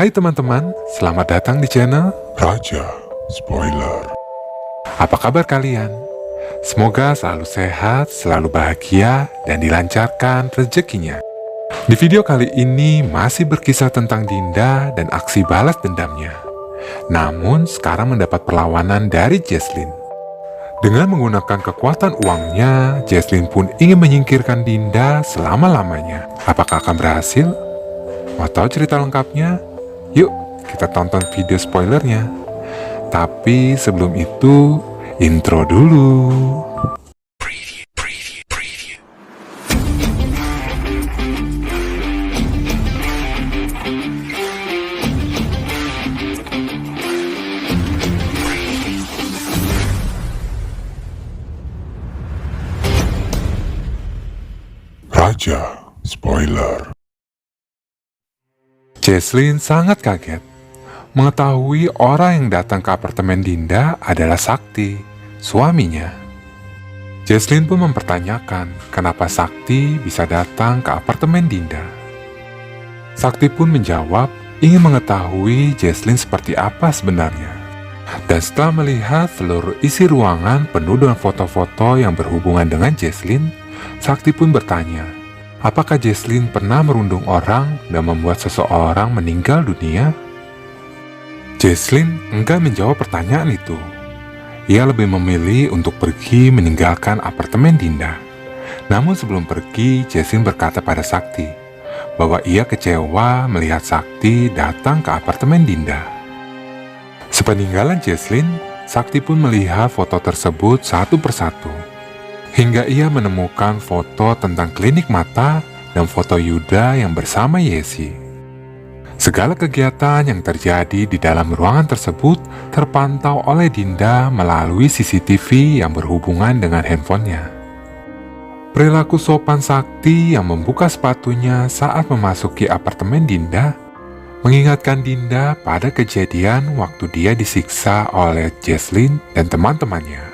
Hai teman-teman, selamat datang di channel Raja Spoiler. Apa kabar kalian? Semoga selalu sehat, selalu bahagia, dan dilancarkan rezekinya. Di video kali ini masih berkisah tentang Dinda dan aksi balas dendamnya. Namun sekarang mendapat perlawanan dari Jesslyn. Dengan menggunakan kekuatan uangnya, Jesslyn pun ingin menyingkirkan Dinda selama-lamanya. Apakah akan berhasil? Mau tahu cerita lengkapnya? Yuk, kita tonton video spoilernya. Tapi sebelum itu, intro dulu. Raja Spoiler. Jesslyn sangat kaget mengetahui orang yang datang ke apartemen Dinda adalah Sakti, suaminya. Jesslyn pun mempertanyakan kenapa Sakti bisa datang ke apartemen Dinda. Sakti pun menjawab ingin mengetahui Jesslyn seperti apa sebenarnya. Dan setelah melihat seluruh isi ruangan penuh dengan foto-foto yang berhubungan dengan Jesslyn, Sakti pun bertanya, apakah Jesslyn pernah merundung orang dan membuat seseorang meninggal dunia? Jesslyn enggan menjawab pertanyaan itu. Ia lebih memilih untuk pergi meninggalkan apartemen Dinda. Namun sebelum pergi, Jesslyn berkata pada Sakti bahwa ia kecewa melihat Sakti datang ke apartemen Dinda. Sepeninggalan Jesslyn, Sakti pun melihat foto tersebut satu persatu. Hingga ia menemukan foto tentang klinik mata dan foto Yuda yang bersama Yesi. Segala kegiatan yang terjadi di dalam ruangan tersebut terpantau oleh Dinda melalui CCTV yang berhubungan dengan handphonenya. Perilaku sopan Sakti yang membuka sepatunya saat memasuki apartemen Dinda mengingatkan Dinda pada kejadian waktu dia disiksa oleh Jesslyn dan teman-temannya.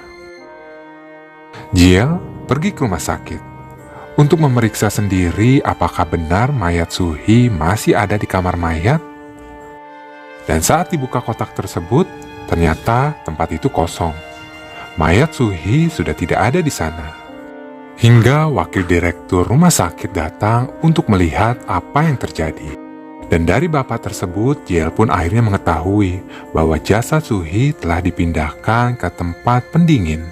Jiel pergi ke rumah sakit untuk memeriksa sendiri apakah benar mayat Suhi masih ada di kamar mayat. Dan saat dibuka kotak tersebut, ternyata tempat itu kosong. Mayat Suhi sudah tidak ada di sana. Hingga wakil direktur rumah sakit datang untuk melihat apa yang terjadi. Dan dari bapak tersebut, Jiel pun akhirnya mengetahui bahwa jasad Suhi telah dipindahkan ke tempat pendingin.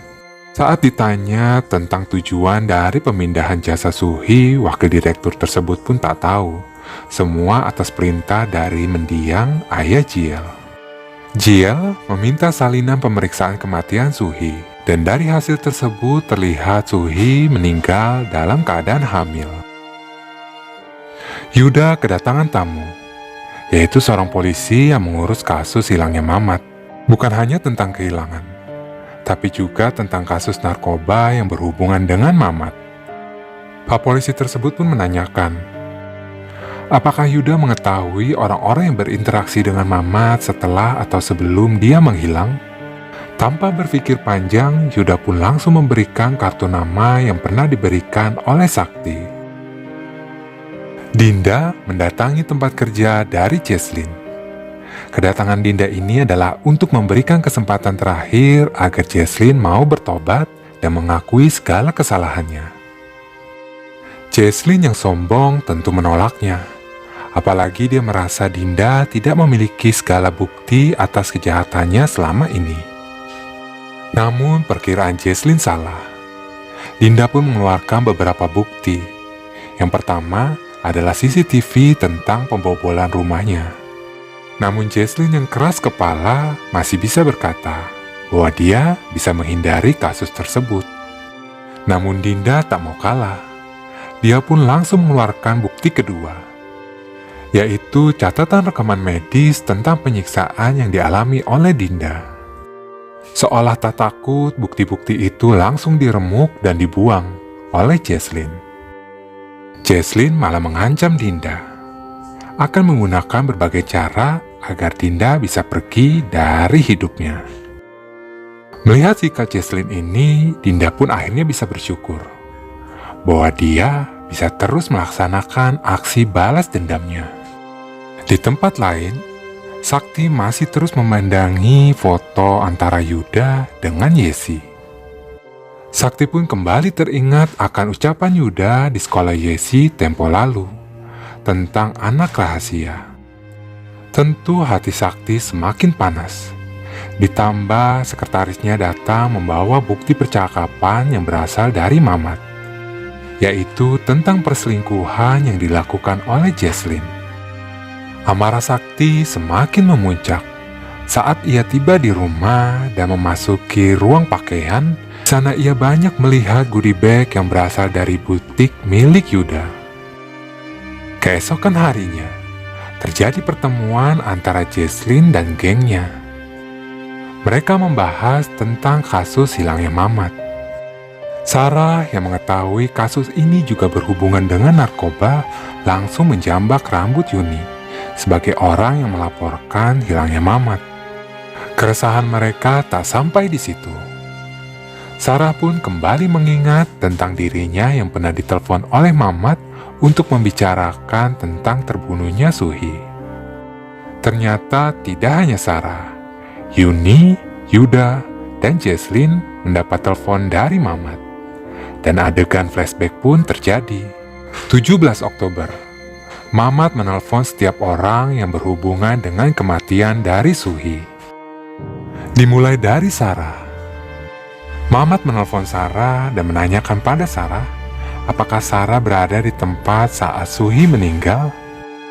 Saat ditanya tentang tujuan dari pemindahan jasa Suhi, wakil direktur tersebut pun tak tahu. Semua atas perintah dari mendiang ayah Jiel. Jiel meminta salinan pemeriksaan kematian Suhi, dan dari hasil tersebut terlihat Suhi meninggal dalam keadaan hamil. Yuda kedatangan tamu, yaitu seorang polisi yang mengurus kasus hilangnya Mamat. Bukan hanya tentang kehilangan, tapi juga tentang kasus narkoba yang berhubungan dengan Mamat. Pak polisi tersebut pun menanyakan, apakah Yuda mengetahui orang-orang yang berinteraksi dengan Mamat setelah atau sebelum dia menghilang? Tanpa berpikir panjang, Yuda pun langsung memberikan kartu nama yang pernah diberikan oleh Sakti. Dinda mendatangi tempat kerja dari Jesslyn. Kedatangan Dinda ini adalah untuk memberikan kesempatan terakhir agar Jesslyn mau bertobat dan mengakui segala kesalahannya. Jesslyn yang sombong tentu menolaknya, apalagi dia merasa Dinda tidak memiliki segala bukti atas kejahatannya selama ini. Namun perkiraan Jesslyn salah. Dinda pun mengeluarkan beberapa bukti. Yang pertama adalah CCTV tentang pembobolan rumahnya. Namun Jesslyn yang keras kepala masih bisa berkata bahwa dia bisa menghindari kasus tersebut. Namun Dinda tak mau kalah. Dia pun langsung mengeluarkan bukti kedua, yaitu catatan rekaman medis tentang penyiksaan yang dialami oleh Dinda. Seolah tak takut, bukti-bukti itu langsung diremuk dan dibuang oleh Jesslyn. Jesslyn malah mengancam Dinda akan menggunakan berbagai cara agar Dinda bisa pergi dari hidupnya. Melihat sikap Jesslyn ini, Dinda pun akhirnya bisa bersyukur bahwa dia bisa terus melaksanakan aksi balas dendamnya. Di tempat lain, Sakti masih terus memandangi foto antara Yuda dengan Yesi. Sakti pun kembali teringat akan ucapan Yuda di sekolah Yesi tempo lalu tentang anak rahasia. Tentu hati Sakti semakin panas. Ditambah sekretarisnya datang membawa bukti percakapan yang berasal dari Mamat, yaitu tentang perselingkuhan yang dilakukan oleh Jesslyn. Amarah Sakti semakin memuncak saat ia tiba di rumah dan memasuki ruang pakaian. Di sana ia banyak melihat goodie bag yang berasal dari butik milik Yuda. Keesokan harinya, terjadi pertemuan antara Jesslyn dan gengnya. Mereka membahas tentang kasus hilangnya Mamat. Sarah yang mengetahui kasus ini juga berhubungan dengan narkoba langsung menjambak rambut Yuni sebagai orang yang melaporkan hilangnya Mamat. Keresahan mereka tak sampai di situ. Sarah pun kembali mengingat tentang dirinya yang pernah ditelepon oleh Mamat untuk membicarakan tentang terbunuhnya Suhi. Ternyata tidak hanya Sarah, Yuni, Yuda, dan Jesslyn mendapat telepon dari Mamat. Dan adegan flashback pun terjadi. 17 Oktober, Mamat menelpon setiap orang yang berhubungan dengan kematian dari Suhi. Dimulai dari Sarah. Mamat menelpon Sarah dan menanyakan pada Sarah, apakah Sarah berada di tempat saat Suhi meninggal.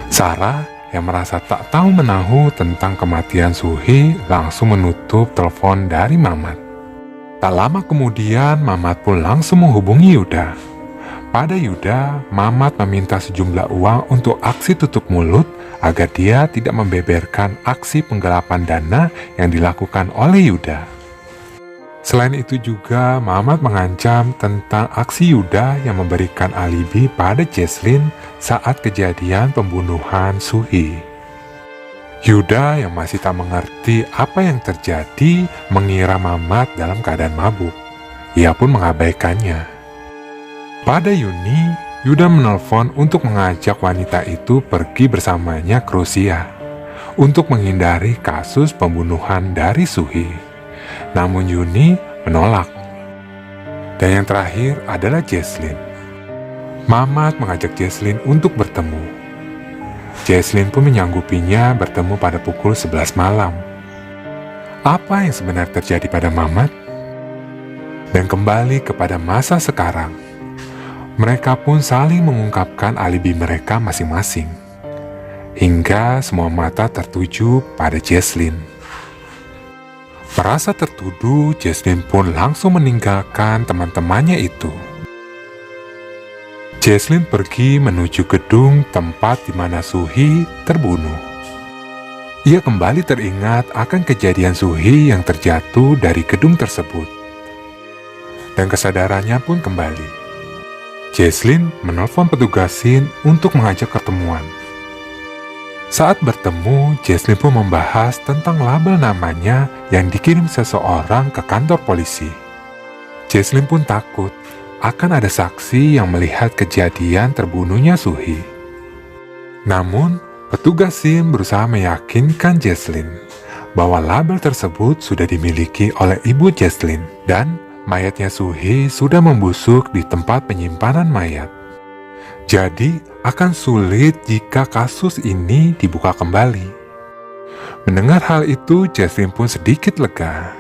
Sarah yang merasa tak tahu menahu tentang kematian Suhi langsung menutup telepon dari Mamat. Tak lama kemudian Mamat pun langsung menghubungi Yuda. Pada Yuda, Mamat meminta sejumlah uang untuk aksi tutup mulut agar dia tidak membeberkan aksi penggelapan dana yang dilakukan oleh Yuda. Selain itu juga, Mamat mengancam tentang aksi Yuda yang memberikan alibi pada Jesslyn saat kejadian pembunuhan Suhi. Yuda yang masih tak mengerti apa yang terjadi mengira Mamat dalam keadaan mabuk. Ia pun mengabaikannya. Pada Yuni, Yuda menelpon untuk mengajak wanita itu pergi bersamanya ke Rusia untuk menghindari kasus pembunuhan dari Suhi. Namun Yuni menolak. Dan yang terakhir adalah Jesslyn. Mamat mengajak Jesslyn untuk bertemu. Jesslyn pun menyanggupinya bertemu pada pukul 11 malam. Apa yang sebenarnya terjadi pada Mamat? Dan kembali kepada masa sekarang. Mereka pun saling mengungkapkan alibi mereka masing-masing. Hingga semua mata tertuju pada Jesslyn. Merasa tertuduh, Jesslyn pun langsung meninggalkan teman-temannya itu. Jesslyn pergi menuju gedung tempat di mana Suhi terbunuh. Ia kembali teringat akan kejadian Suhi yang terjatuh dari gedung tersebut. Dan kesadarannya pun kembali. Jesslyn menelpon petugas SIN untuk mengajak ketemuan. Saat bertemu, Jesslyn pun membahas tentang label namanya yang dikirim seseorang ke kantor polisi. Jesslyn pun takut akan ada saksi yang melihat kejadian terbunuhnya Suhi. Namun, petugas SIN berusaha meyakinkan Jesslyn bahwa label tersebut sudah dimiliki oleh ibu Jesslyn dan mayatnya Suhi sudah membusuk di tempat penyimpanan mayat. Jadi, akan sulit jika kasus ini dibuka kembali. Mendengar hal itu, Jesslyn pun sedikit lega.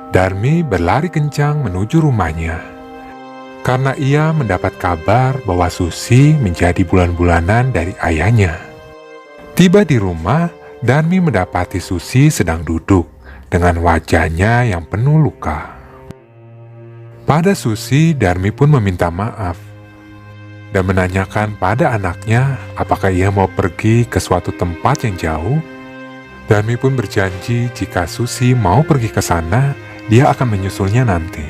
Darmi berlari kencang menuju rumahnya. Karena ia mendapat kabar bahwa Susi menjadi bulan-bulanan dari ayahnya. Tiba di rumah, Darmi mendapati Susi sedang duduk dengan wajahnya yang penuh luka. Pada Susi, Darmi pun meminta maaf dan menanyakan pada anaknya apakah ia mau pergi ke suatu tempat yang jauh. Darmi pun berjanji jika Susi mau pergi ke sana, dia akan menyusulnya nanti.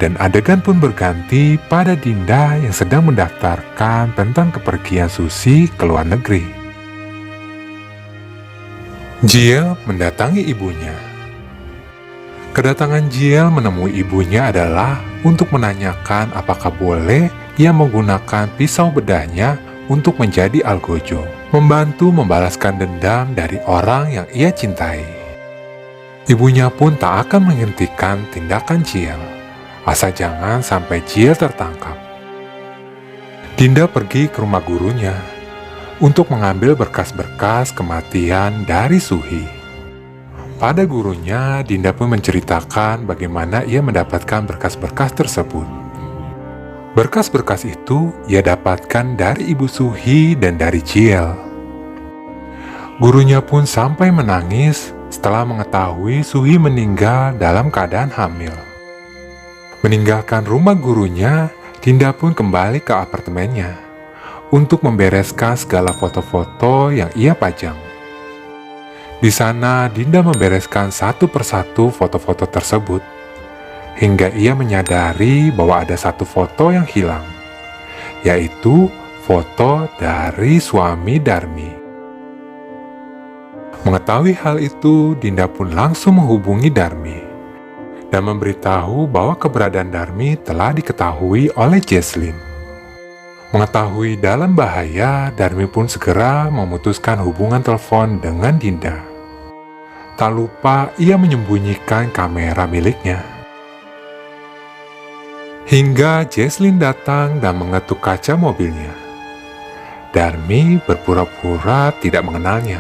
Dan adegan pun berganti pada Dinda yang sedang mendaftarkan tentang kepergian Susi ke luar negeri. Jiel mendatangi ibunya. Kedatangan Jiel menemui ibunya adalah untuk menanyakan apakah boleh ia menggunakan pisau bedahnya untuk menjadi algojo, membantu membalaskan dendam dari orang yang ia cintai. Ibunya pun tak akan menghentikan tindakan Jiel, asal jangan sampai Jiel tertangkap. Dinda pergi ke rumah gurunya untuk mengambil berkas-berkas kematian dari Suhi. Pada gurunya, Dinda pun menceritakan bagaimana ia mendapatkan berkas-berkas tersebut. Berkas-berkas itu ia dapatkan dari Ibu Suhi dan dari Jiel. Gurunya pun sampai menangis setelah mengetahui Suhi meninggal dalam keadaan hamil. Meninggalkan rumah gurunya, Dinda pun kembali ke apartemennya untuk membereskan segala foto-foto yang ia pajang. Di sana, Dinda membereskan satu persatu foto-foto tersebut, hingga ia menyadari bahwa ada satu foto yang hilang, yaitu foto dari suami Darmi. Mengetahui hal itu, Dinda pun langsung menghubungi Darmi dan memberitahu bahwa keberadaan Darmi telah diketahui oleh Jesslyn. Mengetahui dalam bahaya, Darmi pun segera memutuskan hubungan telepon dengan Dinda. Tak lupa ia menyembunyikan kamera miliknya. Hingga Jesslyn datang dan mengetuk kaca mobilnya. Darmi berpura-pura tidak mengenalnya.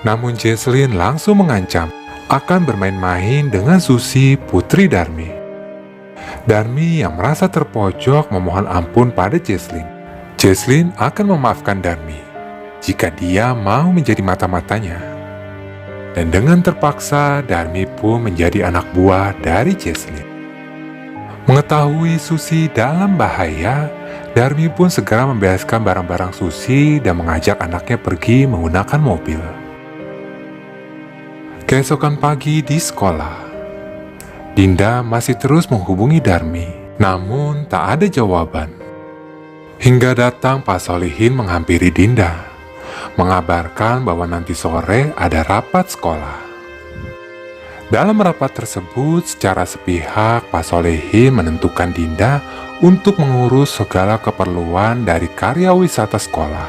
Namun Jesslyn langsung mengancam akan bermain-main dengan Susi, putri Darmi. Darmi yang merasa terpojok memohon ampun pada Jesslyn. Jesslyn akan memaafkan Darmi jika dia mau menjadi mata-matanya. Dan dengan terpaksa, Darmi pun menjadi anak buah dari Jesslyn. Mengetahui Susi dalam bahaya, Darmi pun segera membereskan barang-barang Susi dan mengajak anaknya pergi menggunakan mobil. Keesokan pagi di sekolah, Dinda masih terus menghubungi Darmi, namun tak ada jawaban. Hingga datang Pak Solihin menghampiri Dinda, mengabarkan bahwa nanti sore ada rapat sekolah. Dalam rapat tersebut, secara sepihak Pak Solihin menentukan Dinda untuk mengurus segala keperluan dari karya wisata sekolah.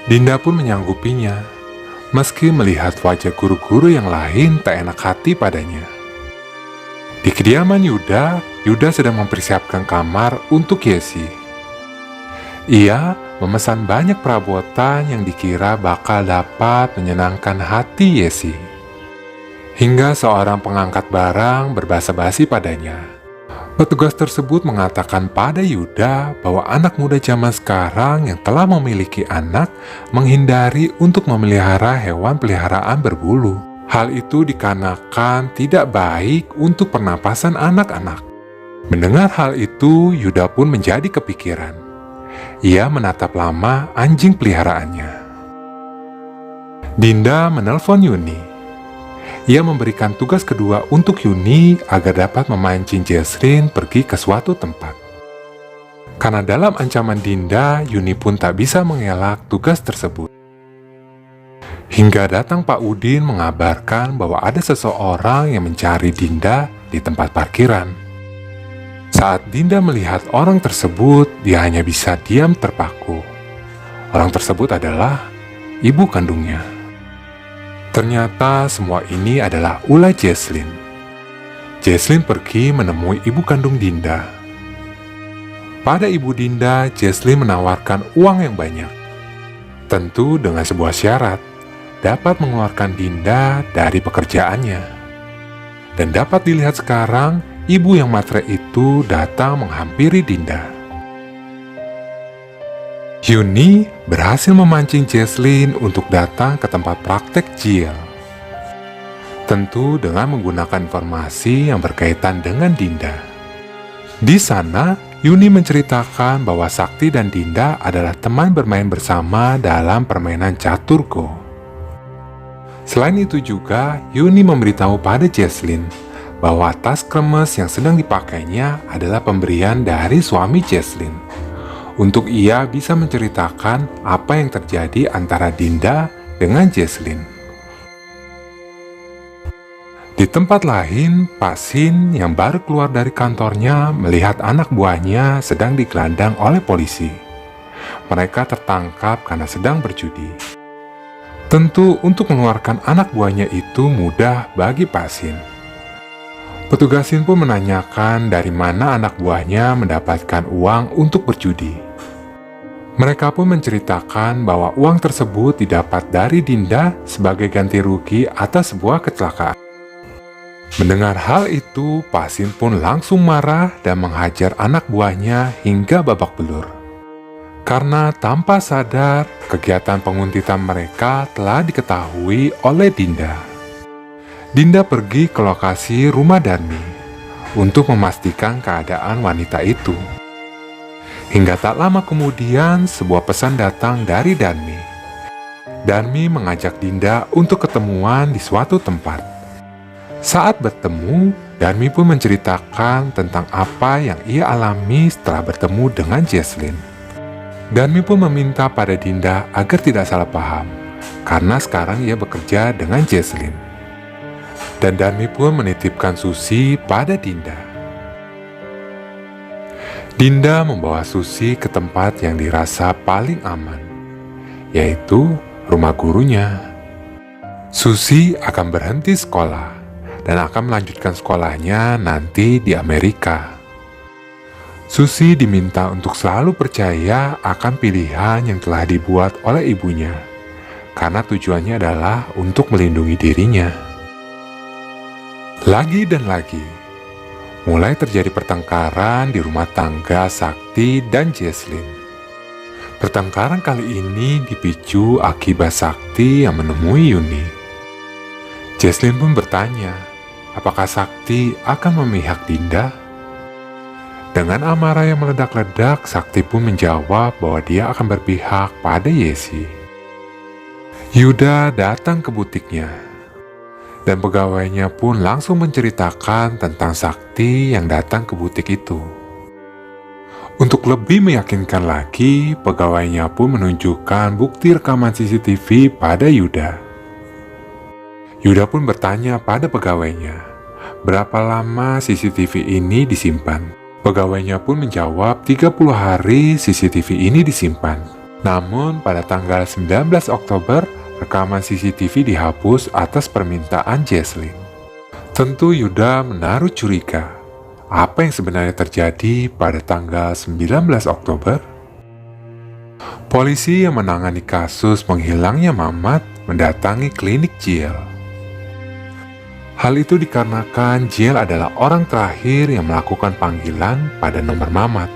Dinda pun menyanggupinya, meski melihat wajah guru-guru yang lain tak enak hati padanya. Di kediaman Yuda, Yuda sedang mempersiapkan kamar untuk Yesi. Ia memesan banyak perabotan yang dikira bakal dapat menyenangkan hati Yesi. Hingga seorang pengangkat barang berbasa basi padanya. Petugas tersebut mengatakan pada Yuda bahwa anak muda zaman sekarang yang telah memiliki anak menghindari untuk memelihara hewan peliharaan berbulu. Hal itu dikarenakan tidak baik untuk pernapasan anak-anak. Mendengar hal itu, Yuda pun menjadi kepikiran. Ia menatap lama anjing peliharaannya. Dinda menelpon Yuni. Ia memberikan tugas kedua untuk Yuni agar dapat memancing Jesslyn pergi ke suatu tempat. Karena dalam ancaman Dinda, Yuni pun tak bisa mengelak tugas tersebut. Hingga datang Pak Udin mengabarkan bahwa ada seseorang yang mencari Dinda di tempat parkiran. Saat Dinda melihat orang tersebut, dia hanya bisa diam terpaku. Orang tersebut adalah ibu kandungnya. Ternyata semua ini adalah ulah Jesslyn. Jesslyn pergi menemui ibu kandung Dinda. Pada ibu Dinda, Jesslyn menawarkan uang yang banyak. Tentu dengan sebuah syarat, dapat mengeluarkan Dinda dari pekerjaannya. Dan dapat dilihat sekarang, ibu yang matre itu datang menghampiri Dinda. Yuni berhasil memancing Jesslyn untuk datang ke tempat praktek Jiel. Tentu dengan menggunakan informasi yang berkaitan dengan Dinda. Di sana, Yuni menceritakan bahwa Sakti dan Dinda adalah teman bermain bersama dalam permainan catur go. Selain itu juga, Yuni memberitahu pada Jesslyn bahwa tas kremes yang sedang dipakainya adalah pemberian dari suami Jesslyn. Untuk ia bisa menceritakan apa yang terjadi antara Dinda dengan Jesslyn. Di tempat lain, Pak Sin yang baru keluar dari kantornya melihat anak buahnya sedang digelandang oleh polisi. Mereka tertangkap karena sedang berjudi. Tentu untuk mengeluarkan anak buahnya itu mudah bagi Pak Sin. Petugas Sin pun menanyakan dari mana anak buahnya mendapatkan uang untuk berjudi. Mereka pun menceritakan bahwa uang tersebut didapat dari Dinda sebagai ganti rugi atas sebuah kecelakaan. Mendengar hal itu, Pak Sin pun langsung marah dan menghajar anak buahnya hingga babak belur. Karena tanpa sadar, kegiatan penguntitan mereka telah diketahui oleh Dinda. Dinda pergi ke lokasi rumah Darmi untuk memastikan keadaan wanita itu. Hingga tak lama kemudian, sebuah pesan datang dari Darmi. Darmi mengajak Dinda untuk ketemuan di suatu tempat. Saat bertemu, Darmi pun menceritakan tentang apa yang ia alami setelah bertemu dengan Jesslyn. Darmi pun meminta pada Dinda agar tidak salah paham, karena sekarang ia bekerja dengan Jesslyn. Dan Darmi pun menitipkan Susi pada Dinda. Dinda membawa Susi ke tempat yang dirasa paling aman, yaitu rumah gurunya. Susi akan berhenti sekolah dan akan melanjutkan sekolahnya nanti di Amerika. Susi diminta untuk selalu percaya akan pilihan yang telah dibuat oleh ibunya, karena tujuannya adalah untuk melindungi dirinya. Lagi dan lagi, mulai terjadi pertengkaran di rumah tangga Sakti dan Jesslyn. Pertengkaran kali ini dipicu akibat Sakti yang menemui Yuni. Jesslyn pun bertanya, apakah Sakti akan memihak Dinda? Dengan amarah yang meledak-ledak, Sakti pun menjawab bahwa dia akan berpihak pada Yesi. Yuda datang ke butiknya, dan pegawainya pun langsung menceritakan tentang Sakti yang datang ke butik itu. Untuk lebih meyakinkan lagi, pegawainya pun menunjukkan bukti rekaman CCTV pada Yuda. Yuda pun bertanya pada pegawainya, berapa lama CCTV ini disimpan? Pegawainya pun menjawab 30 hari CCTV ini disimpan. Namun pada tanggal 19 Oktober, rekaman CCTV dihapus atas permintaan Jesslyn. Tentu Yuda menaruh curiga. Apa yang sebenarnya terjadi pada tanggal 19 Oktober? Polisi yang menangani kasus menghilangnya Mamat mendatangi klinik Jiel. Hal itu dikarenakan Jiel adalah orang terakhir yang melakukan panggilan pada nomor Mamat.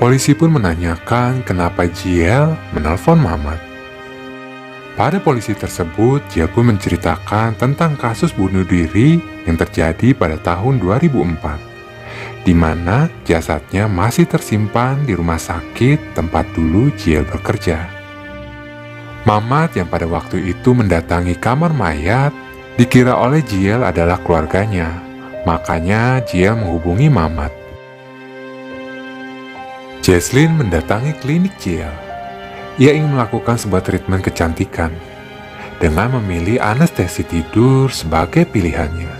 Polisi pun menanyakan kenapa Jiel menelpon Mamat. Pada polisi tersebut, Jiel pun menceritakan tentang kasus bunuh diri yang terjadi pada tahun 2004, di mana jasadnya masih tersimpan di rumah sakit tempat dulu Jiel bekerja. Mamat yang pada waktu itu mendatangi kamar mayat dikira oleh Jiel adalah keluarganya, makanya Jiel menghubungi Mamat. Jesslyn mendatangi klinik Jiel. Ia ingin melakukan sebuah treatment kecantikan dengan memilih anestesi tidur sebagai pilihannya.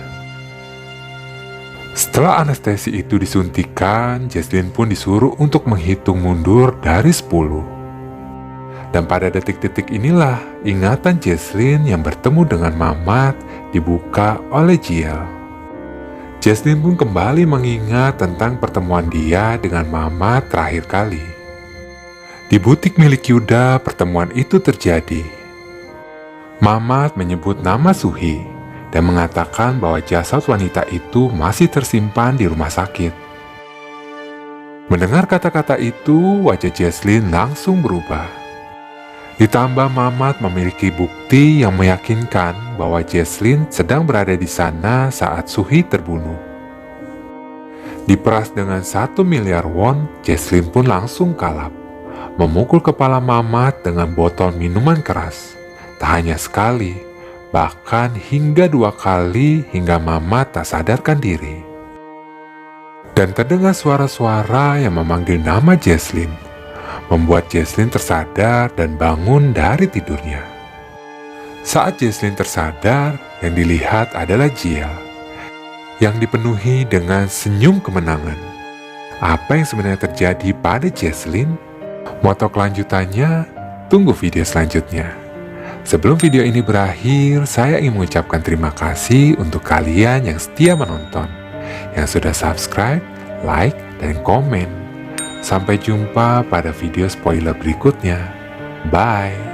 Setelah anestesi itu disuntikan, Jesslyn pun disuruh untuk menghitung mundur dari 10. Dan pada detik-detik inilah ingatan Jesslyn yang bertemu dengan Mamat dibuka oleh Jiel. Jesslyn pun kembali mengingat tentang pertemuan dia dengan Mamat terakhir kali. Di butik milik Yuda, pertemuan itu terjadi. Mamat menyebut nama Suhi dan mengatakan bahwa jasad wanita itu masih tersimpan di rumah sakit. Mendengar kata-kata itu, wajah Jesslyn langsung berubah. Ditambah Mamat memiliki bukti yang meyakinkan bahwa Jesslyn sedang berada di sana saat Suhi terbunuh. Diperas dengan 1 miliar won, Jesslyn pun langsung kalap, memukul kepala Mamat dengan botol minuman keras. Tak hanya sekali, bahkan hingga 2 kali hingga Mamat tak sadarkan diri. Dan terdengar suara-suara yang memanggil nama Jesslyn, membuat Jesslyn tersadar dan bangun dari tidurnya. Saat Jesslyn tersadar, yang dilihat adalah Jiel, yang dipenuhi dengan senyum kemenangan. Apa yang sebenarnya terjadi pada Jesslyn? Moto kelanjutannya, tunggu video selanjutnya. Sebelum video ini berakhir, saya ingin mengucapkan terima kasih untuk kalian yang setia menonton, yang sudah subscribe, like, dan komen. Sampai jumpa pada video spoiler berikutnya. Bye!